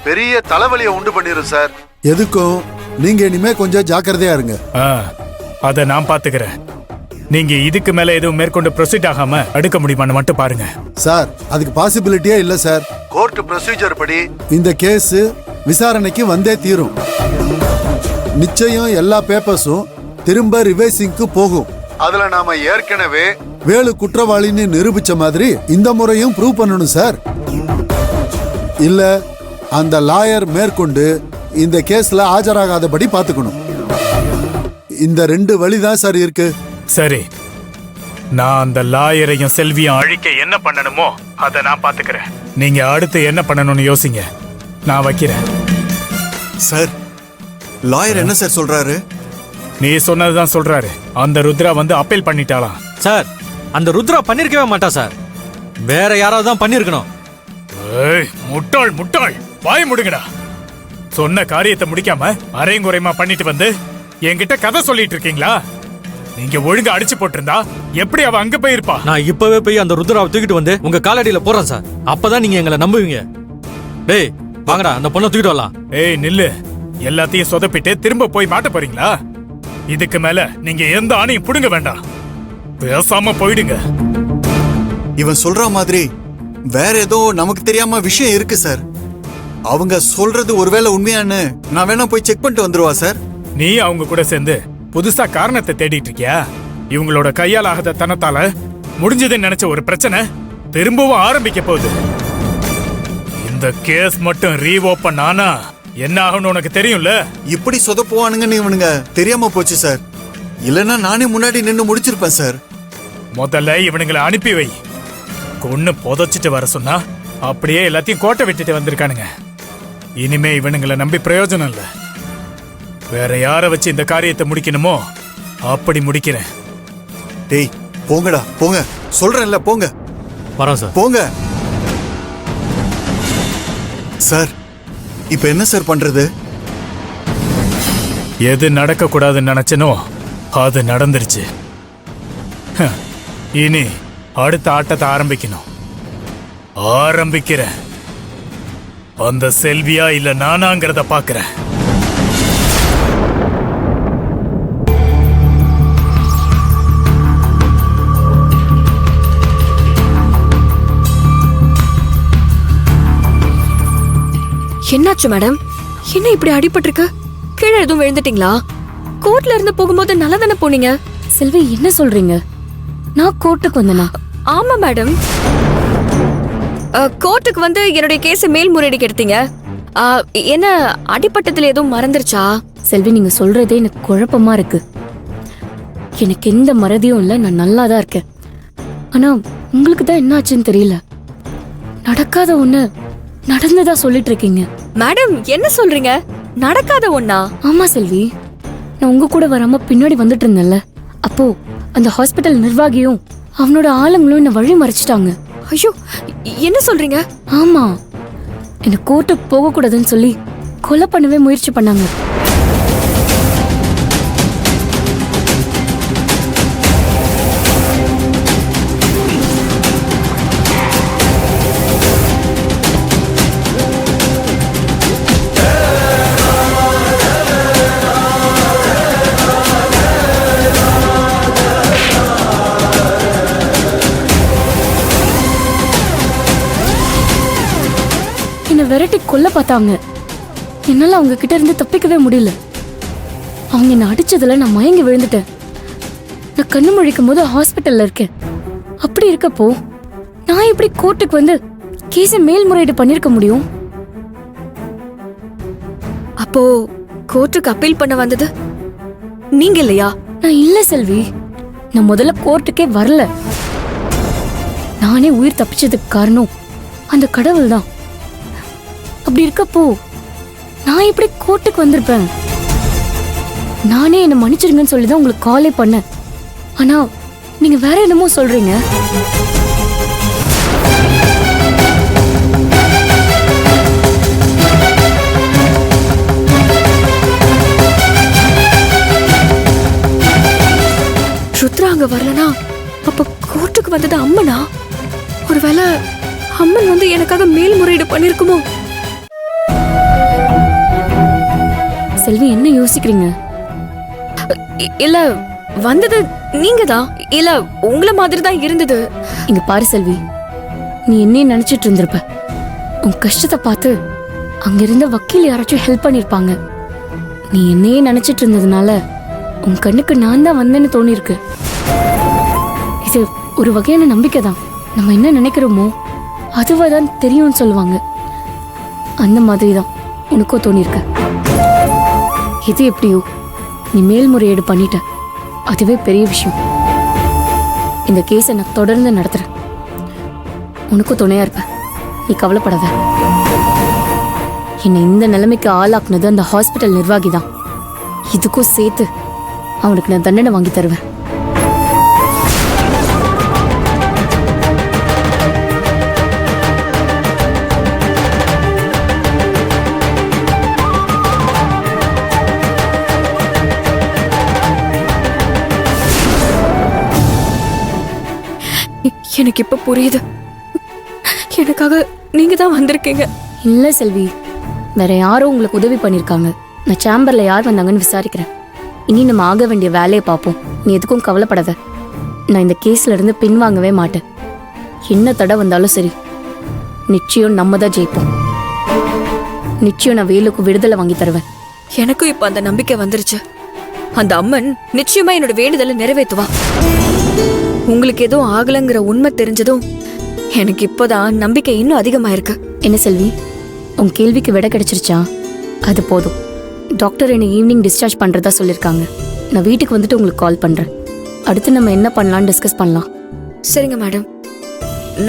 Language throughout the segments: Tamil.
பெரிய தலைவலியை உண்டு பண்ணிரும் சார். எதுக்கும் நீங்க இனிமே கொஞ்சம் ஜாக்கிரதையா இருங்க. அத நான் பாத்துக்கிறேன். நீங்க இதுக்கு மேல எதுவும் மேற்கொண்டு ப்ரொசீட் ஆகாம எடுக்க முடியுமான்னு மட்டும் பாருங்க. சார் அதுக்கு பாசிபிலிட்டியே இல்ல சார். கோர்ட் ப்ரொசீஜர் படி இந்த கேஸ் விசாரணைக்கு வந்தே தீரும். நிச்சயம் எல்லா பேப்பர்ஸும் திரும்ப ரிவைசிங்க்கு போகும். அதுல நாம ஏற்கனவே வேலு குற்றவாளின்னு நிரூபிச்ச மாதிரி இந்த முறையும் ப்ரூவ் பண்ணணும் சார். இல்ல அந்த லாயர் மேற்கொண்டு இந்த கேஸ்ல ஆஜராகாதபடி பாத்துக்கணும். இந்த 2 வழிதான் சார் இருக்கு. சரி, நான் அந்த லாயரையும் செல்வியும் அழிக்க என்ன பண்ணணுமோ அதை நான் பாத்துக்கிறேன். நீங்க அடுத்து என்ன பண்ணணும்னு யோசிங்க. நான் வைக்கிறேன். சார் லாயர் என்ன சார் சொல்றாரு? நீ சொன்னதுதான் சொல்றாரு. அந்த ருத்ரா வந்து அப்பீல் பண்ணிட்டாலாம். சார் அந்த ருத்ரா பண்ணிருக்கவே மாட்டா சார். வேற யாராவது தான் பண்ணிருக்கணும். முட்டாள் முட்டாள், வாய் முடுங்கடா. சொன்ன காரியத்தை முடிக்காம அரைங்குறைமா பண்ணிட்டு வந்து என்கிட்ட கதை சொல்லிட்டு இருக்கீங்களா? நீங்க ஒழுங்கா அடிச்சு போட்டிருந்தா எப்படி அவ அங்க போயிருப்பா? நான் இப்பவே போய் அந்த ருத்ராவை தூக்கிட்டு வந்து உங்க காலடியில போறேன் சார். அப்பதான் நீங்க எங்களை நம்புவீங்க. டேய் வாங்கடா, அந்த பொண்ணை தூக்கிட்டு வரலாம். ஏய் நில்லு, எல்லாத்தையும் சொதப்பிட்டு திரும்ப போய் மாட்ட போறீங்களா? இதுக்கு மேல நீங்க எந்த ஆணையும் புடுங்க வேண்டாம். பேசாம போயிடுங்க. இவன் சொல்ற மாதிரி வேற ஏதோ நமக்கு தெரியாம விஷயம் இருக்கு சார். அவங்க சொல்றது ஒருவேளை உண்மையான்னு நான் வேணா போய் செக் பண்ணிட்டு வந்துருவா சார். நீ அவங்க கூட சேர்ந்து புதுசா காரணத்தை தேடிட்டு இருக்கியா? இவங்களோட கையால் ஆகாத தனத்தால முடிஞ்சதுன்னு நினைச்ச ஒரு பிரச்சனை திரும்பவும் ஆரம்பிக்க போகுது. இந்த கேஸ் மட்டும் ரீஓபன் ஆனா என்ன ஆகும்னு உனக்கு தெரியும்ல? இப்படி சொதப்புவானுங்கன்னு இவனுங்க தெரியாம போச்சு சார். இல்லன்னா நானே முன்னாடி நின்னு முடிச்சிருப்பேன் சார். முதல்ல இவனுங்களை அனுப்பி வை. கொன்னு புதைச்சிட்டு வர சொன்னா அப்படியே எல்லாத்தையும் கோட்டை விட்டுட்டு வந்திருக்கானுங்க. இனிமே இவனுங்களை நம்பி பிரயோஜனம் இல்ல. வேற யார வச்சு இந்த காரியத்தை முடிக்கணுமோ அப்படி முடிக்கிறேன். டேய் போங்கடா போங்க, சொல்றேன்ல போங்க. வரோம் சார். போங்க சார். இப்ப என்ன சார் பண்றது? எது நடக்க கூடாதுன்னு நினைச்சனோ அது நடந்துருச்சு. இனி அடுத்த ஆட்டத்தை ஆரம்பிக்கணும். ஆரம்பிக்கிறேன். அந்த செல்வியா இல்ல நானாங்கிறத பாக்குறேன். என்னாச்சு மேடம்? என்ன இப்படி அடிபட்டிருக்கு? கீழே எதுவும் விழுந்துட்டீங்களா? கோர்ட்ல இருந்து போகும்போது நல்லா தானே போனீங்க. செல்வி என்ன சொல்றீங்க? நான் கோர்ட்டுக்கு வந்தனா? ஆமா மேடம். கோர்ட்டுக்கு வந்து என்னுடைய கேஸ் மேல்முறையீடுக்கு எடுத்தீங்க. என்ன அடிபட்டத்துல எதுவும் மறந்துருச்சா? செல்வி நீங்க சொல்றதே எனக்கு குழப்பமா இருக்கு. எனக்கு எந்த மறதியும் இல்ல, நான் நல்லா தான் இருக்கேன். ஆனா உங்களுக்கு தான் என்ன ஆச்சுன்னு தெரியல. நடக்காத ஒண்ணு நடந்ததா சொல்லிட்டு இருக்கீங்க. மேடம் என்ன சொல்றீங்க? நடக்காத ஒண்ணா? ஆமா செல்வி, நான் உங்க கூட வராம பின்னாடி வந்துட்டு இருந்தேன்ல, அப்போ அந்த ஹாஸ்பிட்டல் நிர்வாகியும் அவனோட ஆளுங்களும் என்ன வழி மறைச்சிட்டாங்க. ஐயோ என்ன சொல்றீங்க? ஆமா, என்ன கோர்ட்டுக்கு போக கூடாதுன்னு சொல்லி கொலை பண்ணவே முயற்சி பண்ணாங்க. விரட்டி கொல்ல பார்த்தாங்க. என்னால அவங்க கிட்ட இருந்து தப்பிக்கவே முடியல. அவங்க என்ன அடிச்சதுல நான் மயங்கி விழுந்துட்டேன். நான் கண்ணு முழிக்கும் போது ஹாஸ்பிட்டல்ல இருக்கேன். அப்படி இருக்கப்போ நான் எப்படி கோர்ட்டுக்கு வந்து கேஸை மேல்முறையீடு பண்ணிருக்க முடியும்? அப்போ கோர்ட்டுக்கு அப்பீல் பண்ண வந்தது நீங்க இல்லையா? நான் இல்ல செல்வி, நான் முதல்ல கோர்ட்டுக்கே வரல. நானே உயிர் தப்பிச்சதுக்கு காரணம் அந்த கடவுள் தான். அப்படி இருக்கப்போ நான் எப்படி கோர்ட்டுக்கு வந்திருப்பேன்? நானே என்ன மன்னிச்சிருங்கன்னு சொல்லிதான் உங்களுக்கு காலே பண்ணேன். ஆனா நீங்க வேற என்னமோ சொல்றீங்க. ருத்ரா அங்க வரலனா அப்ப கோர்ட்டுக்கு வந்தது அம்மனா? ஒருவேளை அம்மன் வந்து எனக்காக மேல்முறையீடு பண்ணிருக்குமோ? செல்வி என்ன யோசிக்கிறீங்க? இல்ல வந்தது நீங்க தான். இல்ல உங்கள மாதிரி தான் இருந்தது. இங்க பாரு செல்வி, நீ என்னையும் நினைச்சிட்டு இருந்திருப்ப. உன் கஷ்டத்தை பார்த்து அங்க இருந்த வக்கீல் யாராச்சும் ஹெல்ப் பண்ணிருப்பாங்க. நீ என்னையே நினைச்சிட்டு இருந்ததுனால உன் கண்ணுக்கு நான் தான் வந்தேன்னு தோணிருக்கு. இது ஒரு வகையான நம்பிக்கை தான். நம்ம என்ன நினைக்கிறோமோ அதுவா தான் தெரியும்னு சொல்லுவாங்க. அந்த மாதிரி தான் உனக்கும் தோணிருக்கு. இது எப்படியோ நீ மேல்முறையீடு பண்ணிட்ட, அதுவே பெரிய விஷயம். இந்த கேஸை நான் தொடர்ந்து நடத்துறேன். உனக்கும் துணையா இருப்ப, நீ கவலைப்படாத. என்னை இந்த நிலைமைக்கு ஆளாக்குனது அந்த ஹாஸ்பிட்டல் நிர்வாகி தான். இதுக்கும் சேர்த்து அவனுக்கு நான் தண்டனை வாங்கி தருவேன். எனக்கு இப்ப புரியுது. எனக்காக நீங்க தான் வந்திருக்கீங்க. இல்ல செல்வி, வேற யாரோ உங்களுக்கு உதவி பண்ணிருக்காங்க. நான் சேம்பர்ல யார் வந்தாங்கன்னு விசாரிக்கிறேன். இனி நம்ம ஆக வேண்டிய வேலையை பார்ப்போம். நீ எதுக்கும் கவலைப்படாத. நான் இந்த கேஸ்ல இருந்து பின்வாங்கவே மாட்டேன். என்ன தடை வந்தாலும் சரி, நிச்சயம் நம்ம தான் ஜெயிப்போம். நிச்சயம் நான் வேலுக்கு விடுதலை வாங்கி தருவேன். எனக்கும் இப்ப அந்த நம்பிக்கை வந்துருச்சு. அந்த அம்மன் நிச்சயமா என்னோட வேண்டுதலை நிறைவேத்துவா. உங்களுக்கு எதுவும் ஆகலங்கிற உண்மை தெரிஞ்சதும் எனக்கு இப்போதான் நம்பிக்கை இன்னும் அதிகமாயிருக்கு. என்ன செல்வி, உன் கேள்விக்கு விடை கிடைச்சிருச்சா? அது போதும். டாக்டர் என்னை ஈவினிங் டிஸ்சார்ஜ் பண்றதா சொல்லியிருக்காங்க. நான் வீட்டுக்கு வந்துட்டு உங்களுக்கு கால் பண்றேன். அடுத்து நம்ம என்ன பண்ணலாம்னு டிஸ்கஸ் பண்ணலாம். சரிங்க மேடம்,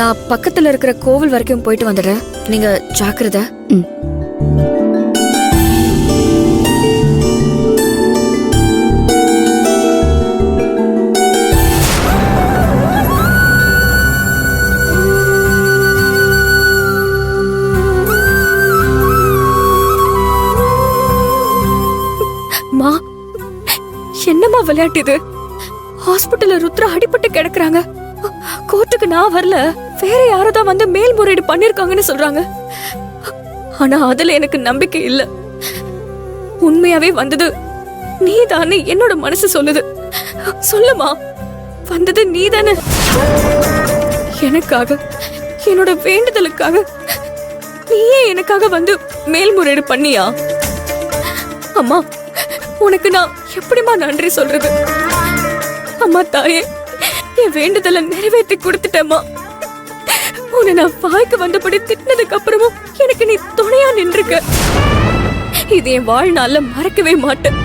நான் பக்கத்துல இருக்கிற கோவில் வரைக்கும் போயிட்டு வந்துடுறேன். நீங்க ஜாக்கிரதை. ம். என்னமா விளையாட்டு இது? ஹாஸ்பிட்டல்ல ருத்ரா அடிபட்டு கிடக்குறாங்க. கோர்ட்டுக்கு நான் வரல, வேற யாரோ தான் வந்து மேல்முறையீடு பண்ணிருக்காங்கன்னு சொல்றாங்க. ஆனா அதுல எனக்கு நம்பிக்கை இல்ல. உண்மையாவே வந்தது நீதானே என்னோட மனசு சொல்லுது. சொல்லுமா, வந்தது நீதானே. எனக்காக, என்னோட வேண்டுதலுக்காக நீயே எனக்காக வந்து மேல்முறையீடு பண்ணியா? அம்மா, உனக்கு நான் எப்படிமா நன்றி சொல்றது? அம்மா தாயே, என் வேண்டுதலை நிறைவேற்றி கொடுத்துட்டேம்மா. உன்னை நான் வாய்க்கு வந்தபடி திட்டினதுக்கு அப்புறமும் எனக்கு நீ துணையா நின்றுக்க. இது என் வாழ்நாள்ல மறக்கவே மாட்டேன்.